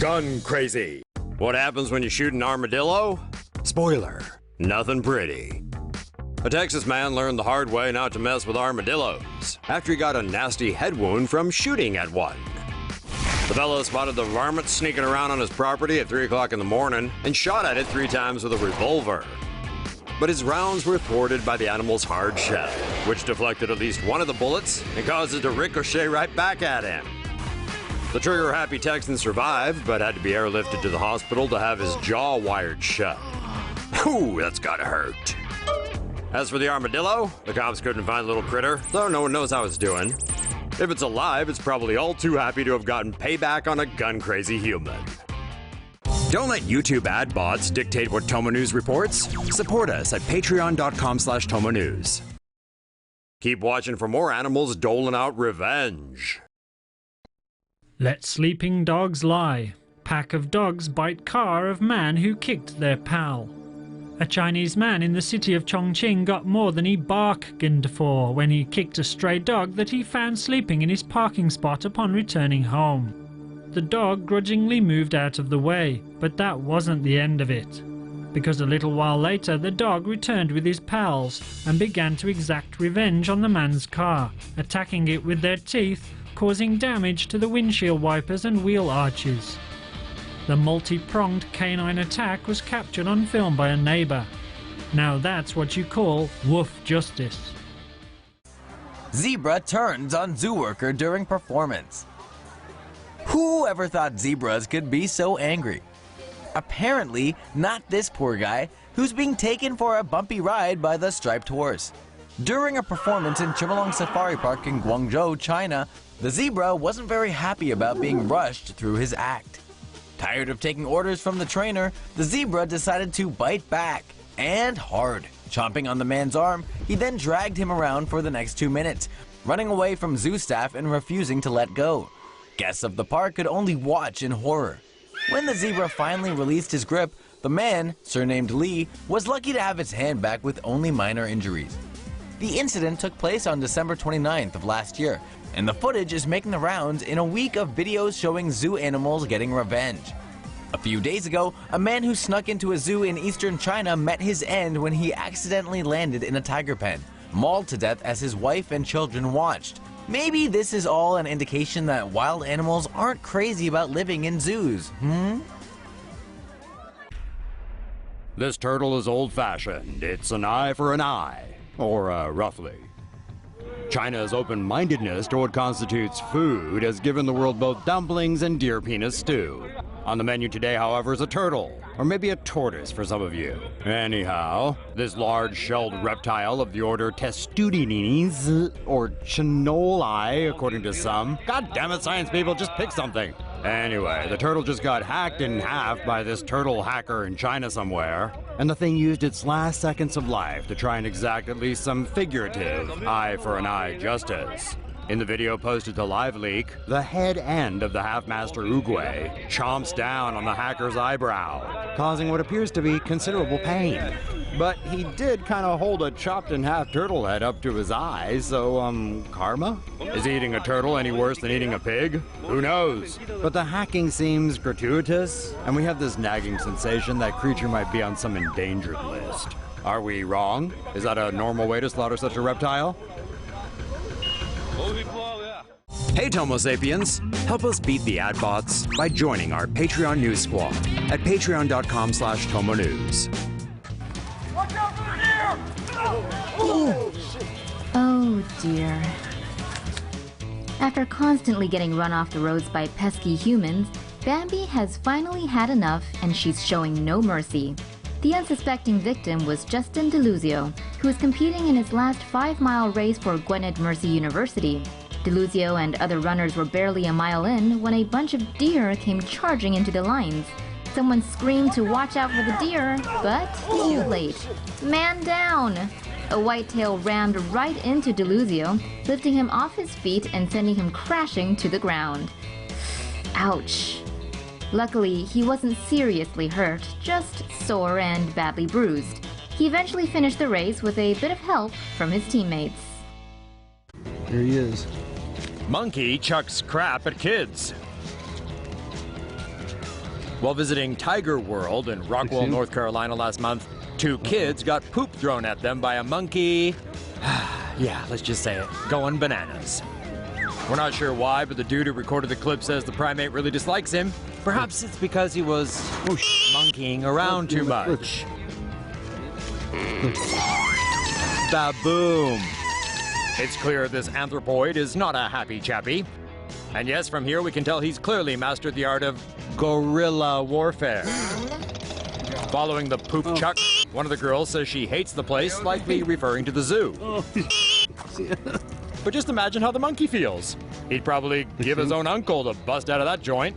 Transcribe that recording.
Gun crazy. What happens when you shoot an armadillo? Spoiler, nothing pretty. A Texas man learned the hard way not to mess with armadillos after he got a nasty head wound from shooting at one. The fellow spotted the varmint sneaking around on his property at 3 o'clock in the morning and shot at it 3 times with a revolver. But his rounds were thwarted by the animal's hard shell, which deflected at least one of the bullets and caused it to ricochet right back at him. The trigger-happy Texan survived, but had to be airlifted to the hospital to have his jaw wired shut. Whew, that's gotta hurt. As for the armadillo, the cops couldn't find the little critter, though no one knows how it's doing. If it's alive, it's probably all too happy to have gotten payback on a gun-crazy human. Don't let YouTube ad bots dictate what TomoNews reports. Support us at patreon.com/TomoNews. Keep watching for more animals doling out revenge. Let sleeping dogs lie. Pack of dogs bite car of man who kicked their pal. A Chinese man in the city of Chongqing got more than he bargained for when he kicked a stray dog that he found sleeping in his parking spot upon returning home. The dog grudgingly moved out of the way, but that wasn't the end of it. Because a little while later the dog returned with his pals and began to exact revenge on the man's car, attacking it with their teeth, causing damage to the windshield wipers and wheel arches. The multi-pronged canine attack was captured on film by a neighbor. Now that's what you call woof justice. Zebra turns on zoo worker during performance. Who ever thought zebras could be so angry? Apparently, not this poor guy, who's being taken for a bumpy ride by the striped horse. During a performance in Chimelong Safari Park in Guangzhou, China, the zebra wasn't very happy about being rushed through his act. Tired of taking orders from the trainer, the zebra decided to bite back, and hard. Chomping on the man's arm, he then dragged him around for the next 2 minutes, running away from zoo staff and refusing to let go. Guests of the park could only watch in horror. When the zebra finally released his grip, the man, surnamed Lee, was lucky to have his hand back with only minor injuries. The incident took place on December 29th of last year, and the footage is making the rounds in a week of videos showing zoo animals getting revenge. A few days ago, a man who snuck into a zoo in eastern China met his end when he accidentally landed in a tiger pen, mauled to death as his wife and children watched. Maybe this is all an indication that wild animals aren't crazy about living in zoos, This turtle is old-fashioned. It's an eye for an eye, or roughly. China's open-mindedness toward constitutes food has given the world both dumplings and deer penis stew. On the menu today, however, is a turtle, or maybe a tortoise for some of you. Anyhow, this large-shelled reptile of the order Testudines, or Chinoli, according to some. God damn it, science people, just pick something. Anyway, the turtle just got hacked in half by this turtle hacker in China somewhere, and the thing used its last seconds of life to try and exact at least some figurative eye-for-an-eye justice. In the video posted to LiveLeak, the head end of the half-master Uguay chomps down on the hacker's eyebrow, causing what appears to be considerable pain. But he did kind of hold a chopped-in-half turtle head up to his eye, so, karma? Is eating a turtle any worse than eating a pig? Who knows? But the hacking seems gratuitous, and we have this nagging sensation that creature might be on some endangered list. Are we wrong? Is that a normal way to slaughter such a reptile? Hey Tomo Sapiens, help us beat the ad bots by joining our Patreon news squad at patreon.com/TomoNews. Watch out for the deer! Oh dear. After constantly getting run off the roads by pesky humans, Bambi has finally had enough and she's showing no mercy. The unsuspecting victim was Justin DeLuzio, who was competing in his last 5-mile race for Gwynedd Mercy University. DeLuzio and other runners were barely a mile in when a bunch of deer came charging into the lines. Someone screamed to watch out for the deer, but too late. Man down! A whitetail rammed right into DeLuzio, lifting him off his feet and sending him crashing to the ground. Ouch. Luckily, he wasn't seriously hurt, just sore and badly bruised. He eventually finished the race with a bit of help from his teammates. Here he is. Monkey chucks crap at kids. While visiting Tiger World in Rockwell, North Carolina last month, 2 kids got poop thrown at them by a monkey. Yeah, let's just say it, going bananas. We're not sure why, but the dude who recorded the clip says the primate really dislikes him. Perhaps it's because he was monkeying around too much. Baboom! It's clear this anthropoid is not a happy chappy. And yes, from here we can tell he's clearly mastered the art of guerrilla warfare. Following the poop chuck, one of the girls says she hates the place, likely referring to the zoo. But just imagine how the monkey feels. He'd probably give his own uncle to bust out of that joint.